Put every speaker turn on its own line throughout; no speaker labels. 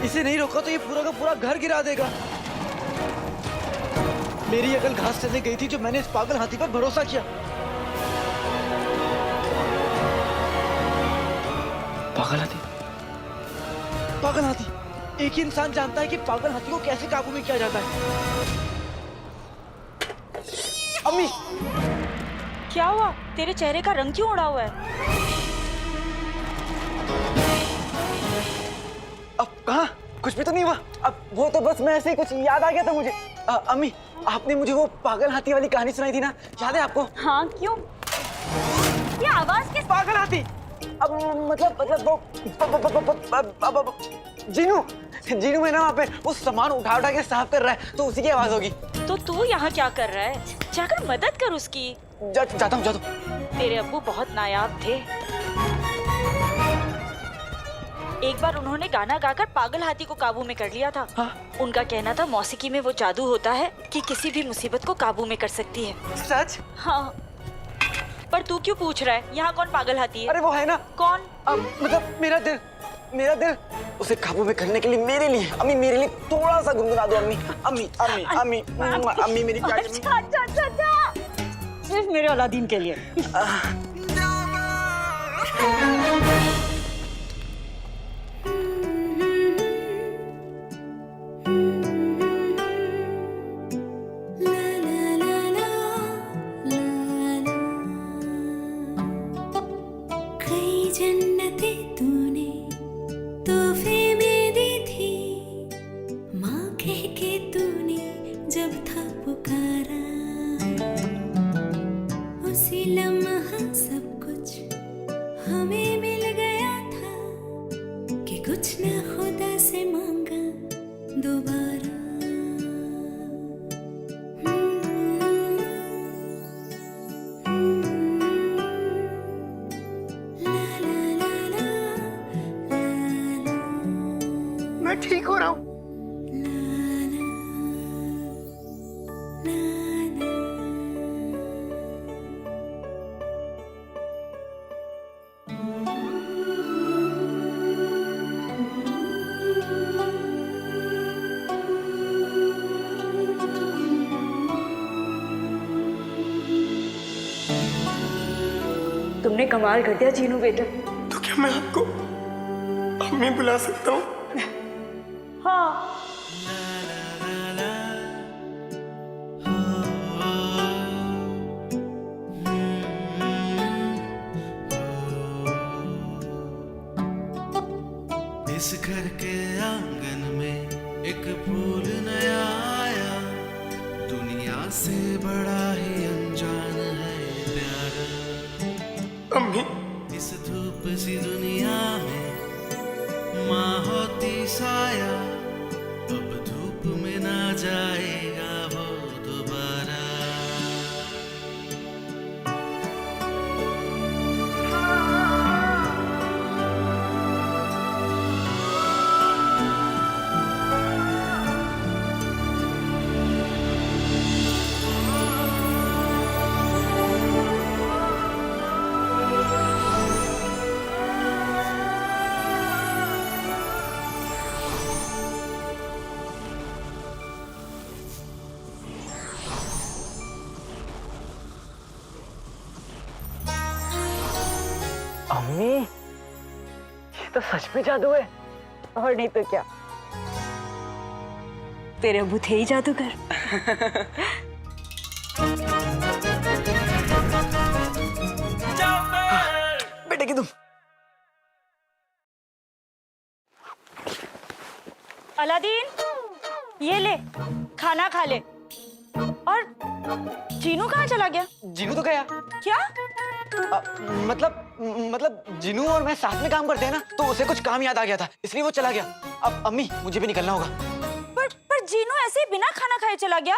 इसे नहीं रोका तो ये पूरा का पूरा घर गिरा देगा। मेरी अकल घास चलने गई थी जो मैंने इस पागल हाथी पर भरोसा किया। पागल हाथी, पागल हाथी। एक ही इंसान जानता है कि पागल हाथी को कैसे काबू में किया जाता है। अम्मी,
क्या हुआ? तेरे चेहरे का रंग क्यों उड़ा हुआ है?
अब कहाँ? कुछ भी तो नहीं हुआ। अब वो तो बस मैं ऐसे ही कुछ याद आ गया था मुझे। अम्मी, आपने मुझे वो पागल हाथी वाली कहानी सुनाई थी ना, याद है आपको?
हाँ, क्यों? ये आवाज किस?
पागल हाथी। अब मतलब वो जीनू, जीनू में ना वहाँ पे वो सामान उठा उठा के साफ कर रहा है, तो उसी की आवाज होगी।
तो तू यहाँ क्या कर रहा है? जाकर मदद कर उसकी।
जाता हूँ।
तेरे अब्बू बहुत नायाब थे। एक बार उन्होंने गाना गाकर पागल हाथी को काबू में कर लिया था।
हाँ?
उनका कहना था मौसीकी में वो जादू होता है कि किसी भी मुसीबत को काबू में कर सकती है।
सच?
हाँ। पर तू क्यों पूछ रहा है? यहाँ कौन पागल हाथी है?
अरे वो है ना।
कौन?
मतलब मेरा दिल उसे काबू में करने के लिए मेरे लिए, अम्मी मेरे लिए थोड़ा सा गुनगुना दो अम्मी। अम्मी अम्मी अम्मी अम्मी मेरी प्यारी अम्मी।
अच्छा। सिर्फ मेरे अलादीन के लिए।
मैं ठीक हो रहा हूँ।
तुमने कमाल कर दिया जीनू बेटा।
तो क्या मैं आपको अम्मी बुला सकता हूँ?
हाँ।
इस घर के आंगन में एक फूल नया आया, दुनिया से बड़ा ही अनजान है प्यारा।
अम्मी,
इस धूप सी दुनिया में माँ होती साया, अब धूप में ना जाएगा वो दोबारा।
अम्मी, ये तो सच में जादू है।
और नहीं तो क्या, तेरे अब्बू थे ही जादूगर।
बेटे की तुम।
अलादीन, ये ले, खाना खा ले। और जीनू कहाँ चला गया?
जीनू तो गया।
क्या?
मतलब जीनू और मैं साथ में काम करते हैं ना, तो उसे कुछ काम याद आ गया था, इसलिए वो चला गया। अब अम्मी, मुझे भी निकलना होगा।
पर जीनू ऐसे ही बिना खाना खाए चला गया।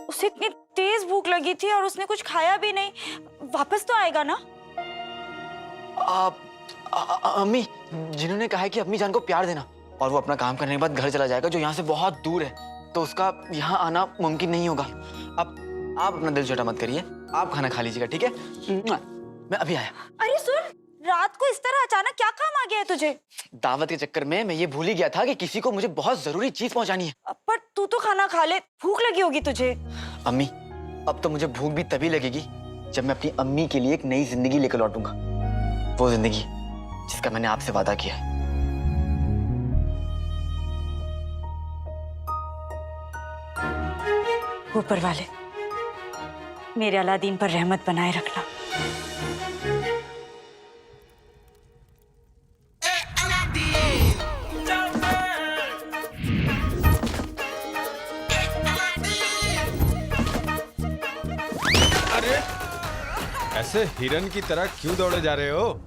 उसे इतनी तेज भूख लगी थी और उसने कुछ खाया भी नहीं। वापस तो आएगा ना?
अम्मी, जीनू ने कहा है कि अम्मी जान को प्यार देना, और वो अपना काम करने के बाद घर चला जाएगा, जो यहाँ से बहुत दूर है, तो उसका यहाँ आना मुमकिन नहीं होगा। अब आप अपना दिल छोटा मत करिए, आप खाना खा लीजिएगा, ठीक है? मैं अभी आया।
अरे सुन, रात को इस तरह अचानक क्या काम आ गया है तुझे?
दावत के चक्कर में मैं ये भूल ही गया था कि किसी को मुझे बहुत जरूरी चीज पहुंचानी है।
पर तू तो खाना खा ले, भूख लगी होगी तुझे।
अम्मी, अब तो मुझे भूख भी तभी लगेगी जब मैं अपनी अम्मी के लिए एक नई जिंदगी लेकर लौटूंगा, वो जिंदगी जिसका मैंने आपसे वादा किया है।
ऊपर वाले मेरे अलादीन पर रहमत बनाए रखना।
अरे ऐसे हिरन की तरह क्यों दौड़े जा रहे हो?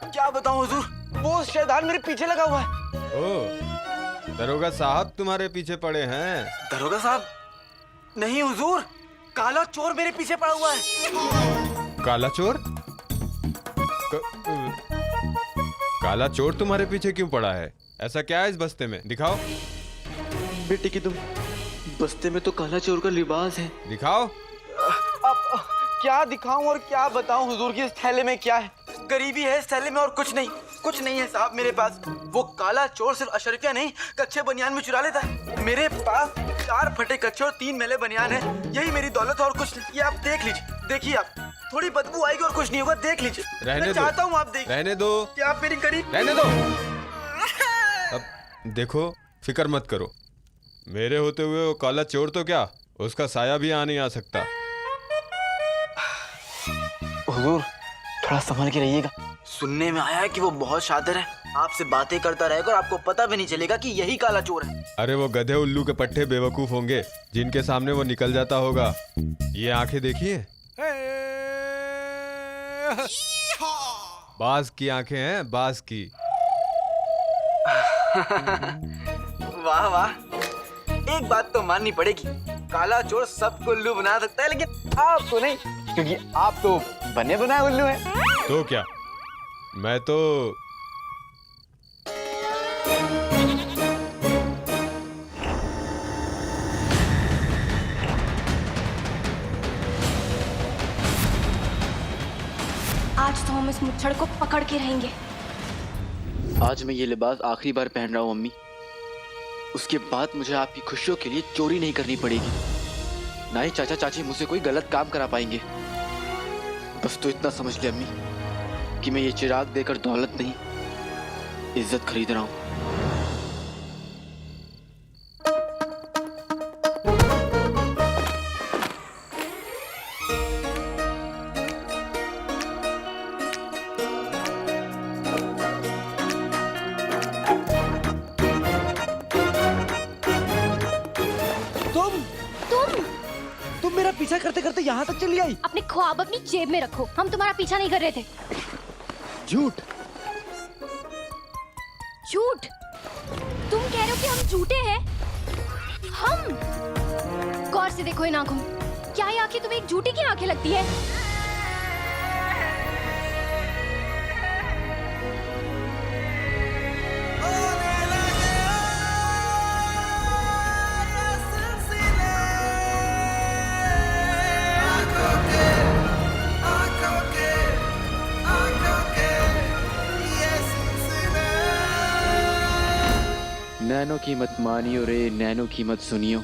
क्या बताऊं हुजूर, वो शैतान मेरे पीछे लगा हुआ है।
ओ, दरोगा साहब तुम्हारे पीछे पड़े हैं?
दरोगा साहब नहीं हुजूर, काला चोर मेरे पीछे पड़ा हुआ है।
काला चोर? काला चोर तुम्हारे पीछे क्यों पड़ा है? ऐसा क्या है इस बस्ते में, दिखाओ।
बेटे की तुम बस्ते में तो काला चोर का लिबास है।
दिखाओ।
अब क्या दिखाऊं और क्या बताऊं हुजूर की इस थैले में क्या है? गरीबी है इस थैले में और कुछ नहीं है साहब मेरे पास। वो काला चोर सिर्फ अशरफिया नहीं, कच्चे बनियान में चुरा लेता है। मेरे पास 4 फटे कच्चे और 3 मैले बनियान है, यही मेरी दौलत है और कुछ नहीं। ये आप देख लीजिए, देखिए आप, थोड़ी बदबू आएगी और कुछ नहीं होगा, देख लीजिए। मैं चाहता हूँ आप देखिए।
रहने दो।
क्या आप मेरी गरीब?
रहने दो। अब देखो, फिक्र मत करो, मेरे होते हुए वो काला चोर तो क्या, उसका साया भी आ नहीं आ सकता।
हुजूर थोड़ा संभल के रहिएगा। सुनने में आया है कि वो बहुत शातिर है, आपसे बातें करता रहेगा और आपको पता भी नहीं चलेगा कि यही काला चोर है।
अरे वो गधे उल्लू के पट्टे बेवकूफ होंगे जिनके सामने वो निकल जाता होगा। ये आंखें देखिए, बाज की आंखें हैं, बाज की।
वाह वाह, एक बात तो माननी पड़ेगी, काला चोर सबको उल्लू बना सकता है, लेकिन आप तो नहीं, क्योंकि आप तो बने बनाए उल्लू हैं।
तो क्या, मैं तो
आज तो हम इस मुच्छड़ को पकड़ के रहेंगे।
आज मैं ये लिबास आखिरी बार पहन रहा हूँ अम्मी, उसके बाद मुझे आपकी खुशियों के लिए चोरी नहीं करनी पड़ेगी, ना ही चाचा चाची मुझसे कोई गलत काम करा पाएंगे। बस तो इतना समझ ले अम्मी कि मैं ये चिराग देकर दौलत नहीं, इज्जत खरीद रहा हूँ। तुम मेरा पीछा करते करते यहाँ तक चली आई।
अपने ख्वाब अपनी जेब में रखो, हम तुम्हारा पीछा नहीं कर रहे थे।
झूठ।
झूठ? तुम कह रहे हो कि हम झूठे हैं? हम? गौर से देखो इन आंखों में, क्या ये आंखें तुम्हें एक झूठी की आंखें लगती है?
नैनो की मत मानियो रे, नैनो की मत सुनियो,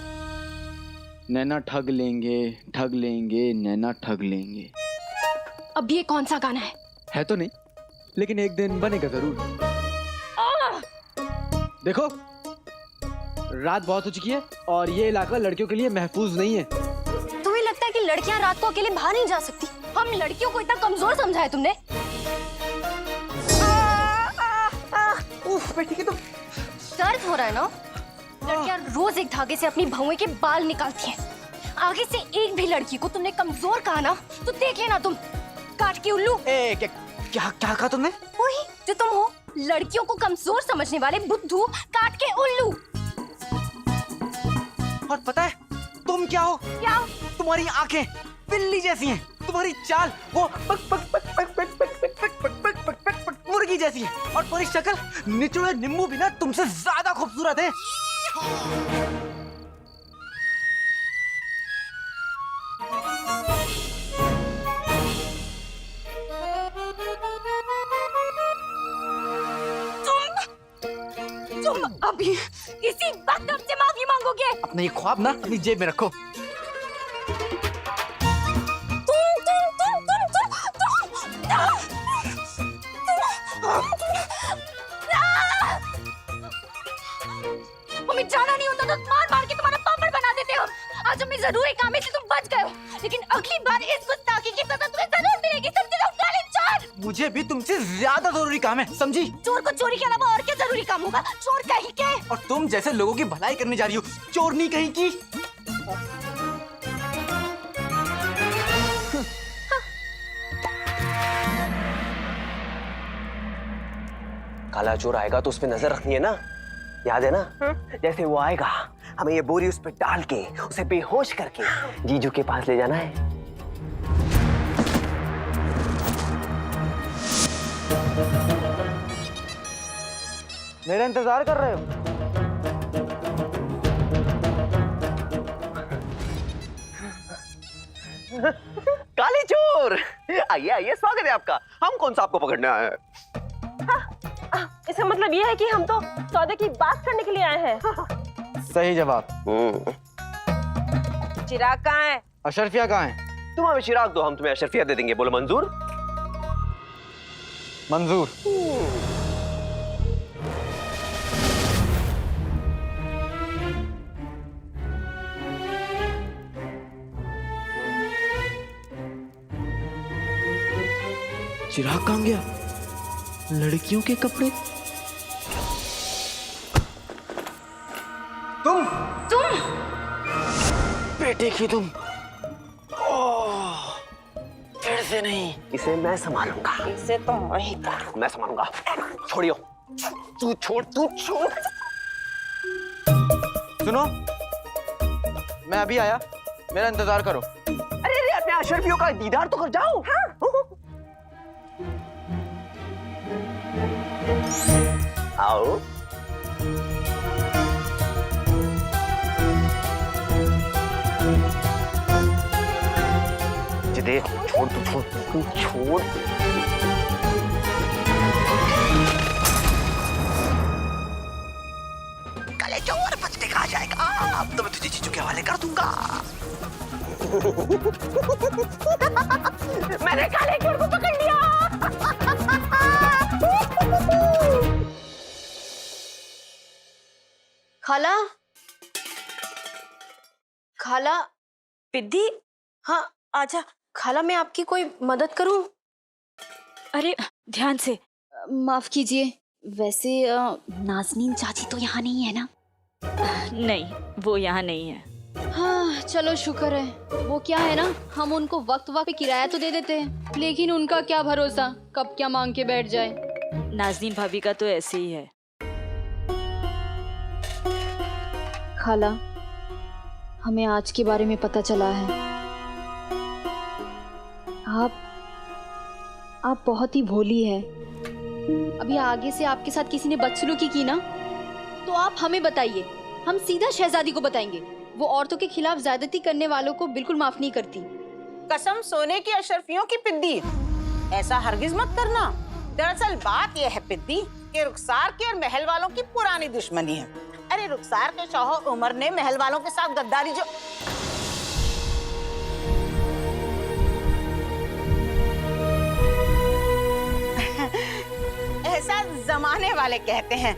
नैना ठग लेंगे नैना ठग लेंगे।
अब ये कौन सा गाना
है तो नहीं, लेकिन एक दिन बनेगा जरूर। देखो रात बहुत हो चुकी है और ये इलाका लड़कियों के लिए महफूज नहीं है।
तुम्हें लगता है कि लड़कियां रात को अकेले बाहर नहीं जा सकती? हम लड़कियों को इतना कमजोर समझा है तुमने?
बेटी की तो
दर्द हो रहा है ना? लड़कियां रोज एक धागे से अपनी भौएं के बाल निकालती हैं। आगे से एक भी लड़की को तुमने कमजोर कहा ना तो देख लेना तुम, काट के उल्लू।
क्या कहा तुमने?
वही जो तुम हो, लड़कियों को कमजोर समझने वाले बुद्धू, काट के उल्लू।
और पता है तुम क्या हो?
क्या?
तुम्हारी आंखें बिल्ली जैसी हैं, तुम्हारी चाल वो पक पक पक पक पक पक पक पक पक पक पक पक पक मुर्गी जैसी है, और तुम्हारी शक्ल निचोड़े नींबू भी ना तुमसे ज्यादा खूबसूरत है।
अभी इसी वक्त हमसे माफी मांगोगे?
अपना ये ख्वाब ना अपनी जेब में रखो।
हमें जाना नहीं होता तो मार मार के तुम्हारा पापड़ बना देते हम। आज हमें जरूरी काम है इसलिए तुम बच गए हो, लेकिन अगली बार इस गुस्ताखी की सजा तुम्हें जरूर मिलेगी। समझे लोग? डाले चोर।
मुझे भी तुमसे ज्यादा जरूरी काम है, समझी?
चोर को चोरी के अलावा और क्या जरूरी काम होगा? चोर कहीं के।
और तुम जैसे लोगों की भलाई करने जा रही हो, चोरनी कहीं की।
काला चोर आएगा तो उस पे नजर रखनी है ना, याद है ना? जैसे वो आएगा हमें ये बोरी उस पे डाल के उसे बेहोश करके जीजू के पास ले जाना है।
मेरा इंतजार कर रहे हो?
काले चोर, आइए आइए, स्वागत है आपका। हम कौन सा आपको पकड़ने आए हैं?
इसका मतलब ये है कि हम तो सौदे की बात करने के लिए आए हैं।
सही जवाब।
चिराग कहाँ है?
अशरफिया कहाँ है?
तुम हमें चिराग दो, हम तुम्हें अशरफिया दे देंगे। बोलो मंजूर?
मंजूर। चिराग कहाँ गया? लड़कियों के कपड़े। तुम बेटे की तुम। फिर से नहीं।
इसे मैं संभालूंगा।
इसे तो वही
मैं संभालूंगा। छोड़ियो। तू छोड़।
सुनो, मैं अभी आया, मेरा इंतजार करो।
अरे अरे, अपने अशरफियों का दीदार तो कर जाओ। हाँ? आओ। जिदे छोड़, तू छोड़। काले चोर बचने कहा जाएगा। अब तो मैं तुझे जीजू के हवाले कर दूंगा। मैंने काले चोर को पकड़ लिया।
खाला, खाला।
पिद्दी,
हाँ आजा। खाला, मैं आपकी कोई मदद करूं?
अरे ध्यान से।
माफ कीजिए, वैसे नाज़नीन चाची तो यहाँ नहीं है ना?
नहीं, वो यहाँ नहीं है।
हाँ चलो शुक्र है। वो क्या है ना, हम उनको वक्त वक्त पे किराया तो दे देते हैं, लेकिन उनका क्या भरोसा कब क्या मांग के बैठ जाए।
नाज़नीन भाभी का तो ऐसे ही है।
खाला, हमें आज के बारे में पता चला है। आप बहुत ही भोली है। अभी आगे से आपके साथ किसी ने बदसलूकी की ना, तो आप हमें बताइए, हम सीधा शहजादी को बताएंगे। वो औरतों के खिलाफ ज्यादती करने वालों को बिल्कुल माफ नहीं करती।
कसम सोने की अशरफियों की पिद्दी, ऐसा हरगिज मत करना। दरअसल बात यह है पिद्दी कि रुखसार की और महल वालों की पुरानी दुश्मनी है। अरे रुखसार के शौहर उमर ने महल वालों के साथ गद्दारी जो ऐसा जमाने वाले कहते हैं।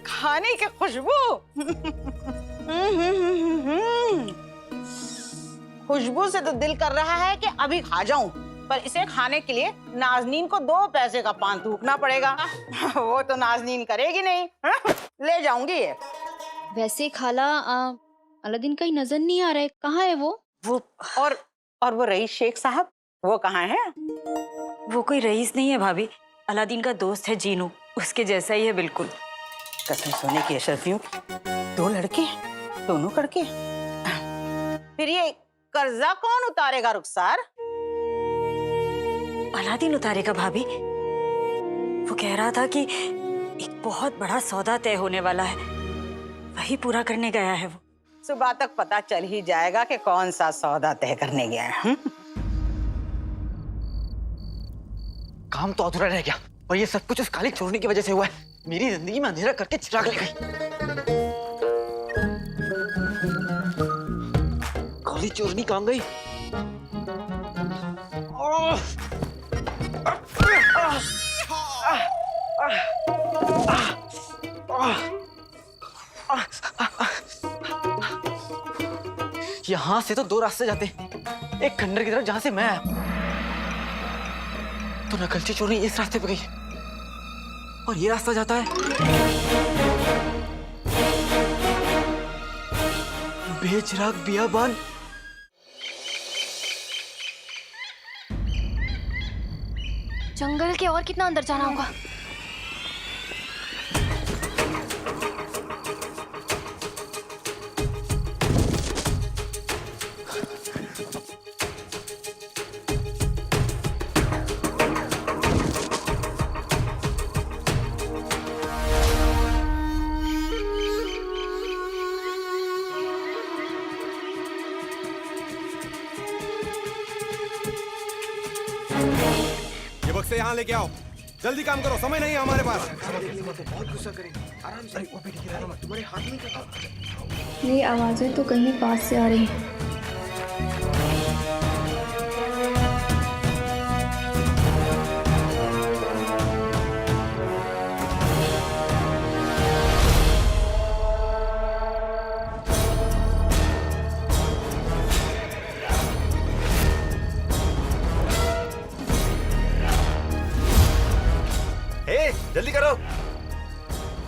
खाने की खुशबू। खुशबू से तो दिल कर रहा है कि अभी खा जाऊं, पर इसे खाने के लिए नाज़नीन को 2 पैसे का पान थूकना पड़ेगा। वो तो नाज़नीन करेगी नहीं। ले जाऊंगी ये।
वैसे खाला, अलादीन कहीं नजर नहीं आ रहा है, कहाँ है वो?
और वो रईस शेख साहब, वो कहाँ है?
वो कोई रईस नहीं है भाभी, अलादीन का दोस्त है जीनू, उसके जैसा ही है बिल्कुल।
कसम सोने की अशरफियों, 2 लड़के, दोनों लड़के। फिर ये कर्जा कौन उतारेगा रुखसार?
अलादीन उतारेगा भाभी। वो कह रहा था कि एक बहुत बड़ा सौदा तय होने वाला है, वही पूरा करने गया है वो।
सुबह तक पता चल ही जाएगा कि कौन सा सौदा तय करने गया है।
काम तो अधूरा रह गया, और ये सब कुछ उस काली चोरनी की वजह से हुआ है। मेरी जिंदगी में अंधेरा करके चिराग ले गई। काली चोरनी कहाँ गई? यहाँ से तो दो रास्ते जाते हैं, एक खंडर की तरफ जहां से मैं आया, तो नकलची चोरनी इस रास्ते पे गई और ये रास्ता जाता है बेचिराग बियाबान।
जंगल के और कितना अंदर जाना होगा?
ये बक्से यहाँ लेके आओ, जल्दी काम करो, समय नहीं है हमारे पास।
ये आवाज़ें तो कहीं पास से आ रही हैं।
जल्दी करो।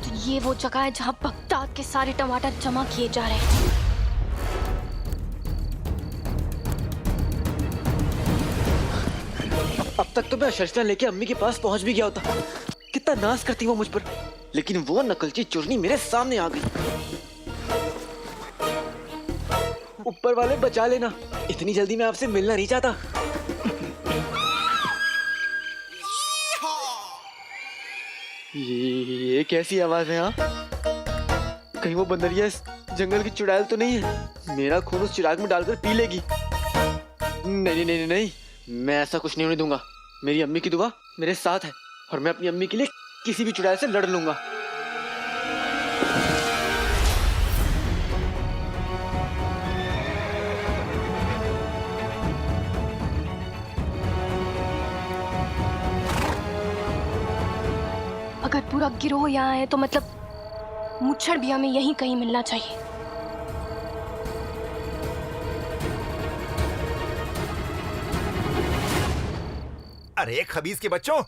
तो ये वो जगह है जहाँ बगदाद के सारे टमाटर जमा किए जा रहे हैं।
अब तक तो मैं अशर्फिया लेके अम्मी के पास पहुंच भी गया होता। कितना नाज करती वो मुझ पर, लेकिन वो नकलची चोरनी मेरे सामने आ गई। ऊपर वाले बचा लेना, इतनी जल्दी मैं आपसे मिलना नहीं चाहता। ये कैसी आवाज है? हाँ, कहीं वो बंदरिया इस जंगल की चुड़ैल तो नहीं है? मेरा खून उस चिराग में डालकर पी लेगी। नहीं नहीं नहीं नहीं, मैं ऐसा कुछ नहीं होने दूंगा। मेरी अम्मी की दुआ मेरे साथ है और मैं अपनी अम्मी के लिए किसी भी चुड़ैल से लड़ लूंगा।
अगर पूरा गिरोह यहाँ है तो मतलब मुच्छड़ भी हमें यहीं कहीं मिलना चाहिए।
अरे खबीज के बच्चों,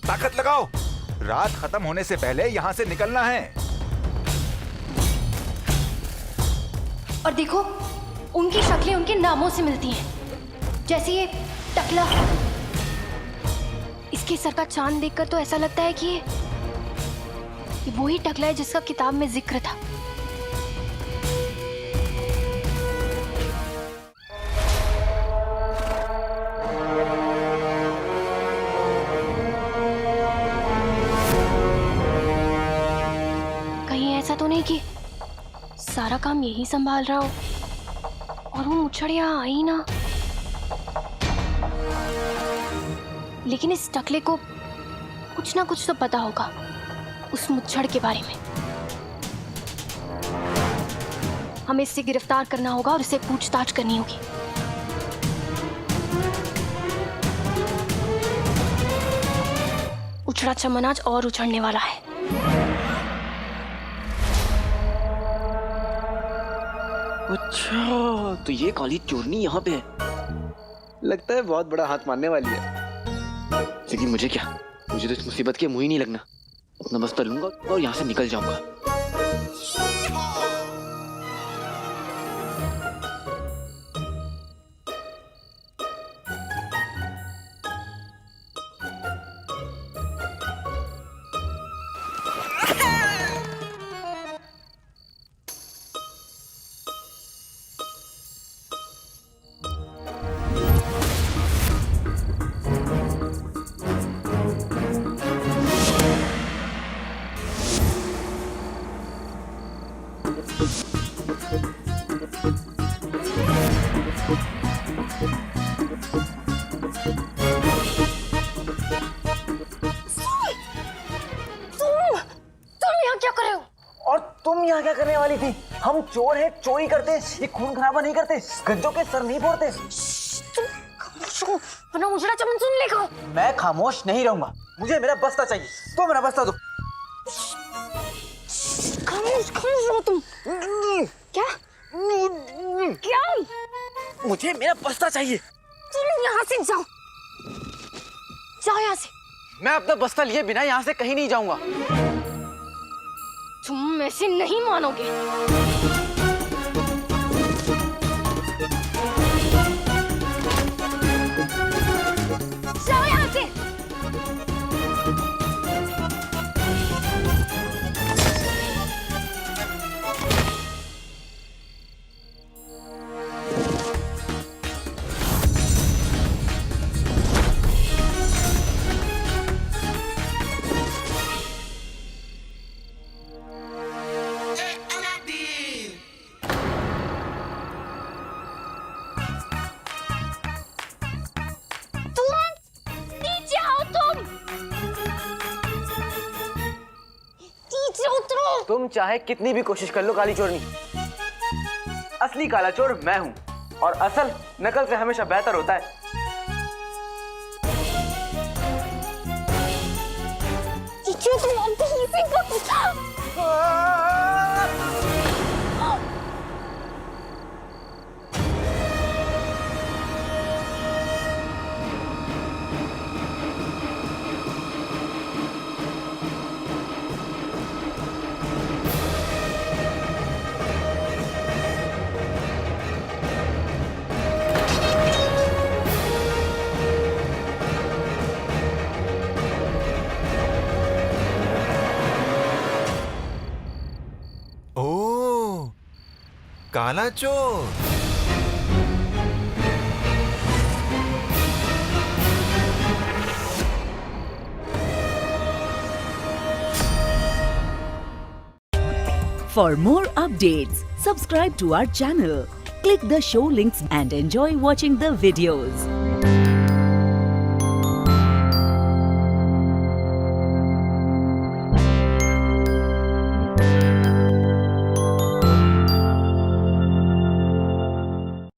ताकत लगाओ, रात खत्म होने से पहले यहाँ से निकलना है।
और देखो, उनकी शक्लें उनके नामों से मिलती हैं। जैसे ये टकला, इसके सर का चांद देखकर तो ऐसा लगता है कि ये वही टकला है जिसका किताब में जिक्र था। कहीं ऐसा तो नहीं कि सारा काम यही संभाल रहा हो और वो मुच्छड़ यहाँ आई ना। लेकिन इस टकले को कुछ ना कुछ तो पता होगा उस मुच्छड़ के बारे में। हमें इससे गिरफ्तार करना होगा और इससे पूछताछ करनी होगी। उछड़ा चमन आज और उछड़ने वाला है।
अच्छा, तो ये काली चोरनी यहाँ पे है। लगता है बहुत बड़ा हाथ मारने वाली है। लेकिन मुझे क्या, मुझे तो इस मुसीबत के मुंह ही नहीं लगना। अपना बस्ता लूंगा और यहाँ से निकल जाऊंगा।
वाली थी। हम चोर हैं, चोरी करते, ये खून खराबा नहीं करते, गंजों के सर नहीं फोड़ते।
वरना उजड़ा चमन सुन लेगा।
मैं खामोश नहीं रहूंगा, मुझे मेरा बस्ता चाहिए, तो मेरा बस्ता दो।
खामोश रहो तुम। क्या क्या?
मुझे मेरा बस्ता चाहिए।
तुम यहाँ से जाओ, जाओ यहाँ से।
मैं अपना बस्ता लिए बिना यहाँ से कहीं नहीं जाऊंगा।
तुम ऐसे नहीं मानोगे। जाओ यहाँ से।
तुम चाहे कितनी भी कोशिश कर लो काली चोरनी, असली काला चोर मैं हूं, और असल नकल से हमेशा बेहतर होता है।
काला चोर।
For more updates, subscribe to our channel, click the show links and enjoy watching the videos.